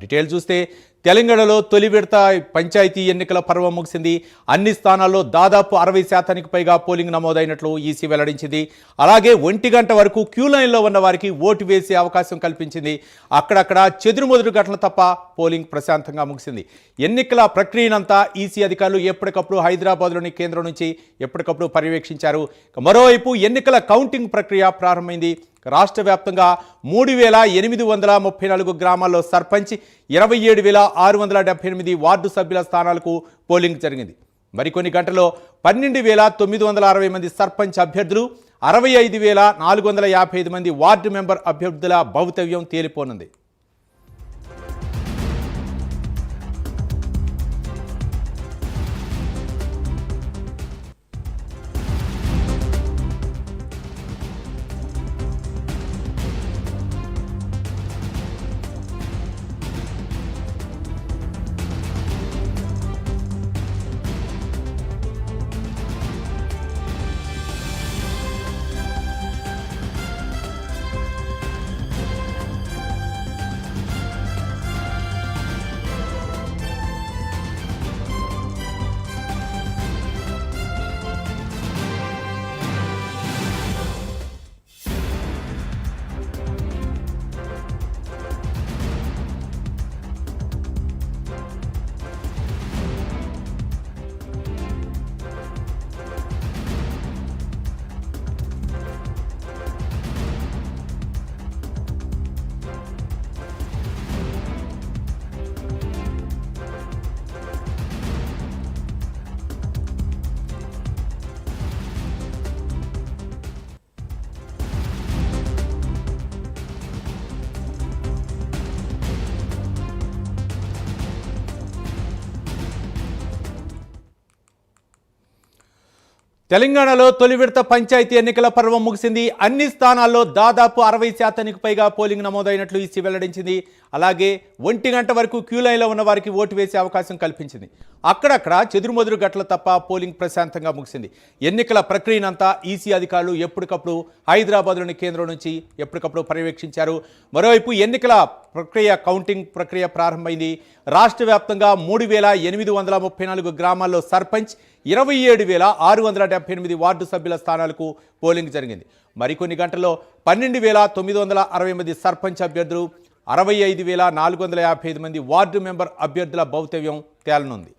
Detail చూస్తే తెలంగాణలో తొలి విడత పంచాయతీ ఎన్నికల పర్వం ముగిసింది. అన్ని స్థానాల్లో దాదాపు 60% పైగా పోలింగ్ నమోదైనట్లు ఈసీ వెల్లడించింది. అలాగే 1 గంట వరకు క్యూ లైన్లో ఉన్న వారికి ఓటు వేసే అవకాశం కల్పించింది. అక్కడక్కడ చెదురుమదురు ఘటనలు తప్ప పోలింగ్ ప్రశాంతంగా ముగిసింది. ఎన్నికల ప్రక్రియనంతా ఈసీ అధికారులు ఎప్పటికప్పుడు హైదరాబాద్లోని కేంద్రం నుంచి ఎప్పటికప్పుడు పర్యవేక్షించారు. మరోవైపు ఎన్నికల కౌంటింగ్ ప్రక్రియ ప్రారంభమైంది. రాష్ట్ర వ్యాప్తంగా 3,834 గ్రామాల్లో సర్పంచ్, 27,678 వార్డు సభ్యుల స్థానాలకు పోలింగ్ జరిగింది. మరికొన్ని గంటల్లో 12,960 మంది సర్పంచ్ అభ్యర్థులు, 65,455 మంది వార్డు మెంబర్ అభ్యర్థుల భవితవ్యం తేలిపోనుంది. తెలంగాణలో తొలి విడత పంచాయతీ ఎన్నికల పర్వం ముగిసింది. అన్ని స్థానాల్లో దాదాపు 60% పైగా పోలింగ్ నమోదైనట్లు ఈసీ వెల్లడించింది. అలాగే 1 గంట వరకు క్యూ లైన్లో ఉన్న వారికి ఓటు వేసే అవకాశం కల్పించింది. అక్కడక్కడ చెదురుమదురు గట్ల తప్ప పోలింగ్ ప్రశాంతంగా ముగిసింది. ఎన్నికల ప్రక్రియనంతా ఈసీ అధికారులు ఎప్పటికప్పుడు హైదరాబాద్లోని కేంద్రం నుంచి ఎప్పటికప్పుడు పర్యవేక్షించారు. మరోవైపు ఎన్నికల కౌంటింగ్ ప్రక్రియ ప్రారంభమైంది. రాష్ట్ర వ్యాప్తంగా 3,834 గ్రామాల్లో సర్పంచ్, 27,678 వార్డు సభ్యుల స్థానాలకు పోలింగ్ జరిగింది. మరికొన్ని గంటల్లో 12,960 మంది సర్పంచ్ అభ్యర్థులు, 65,455 మంది వార్డు మెంబర్ అభ్యర్థుల భవితవ్యం తేలనుంది.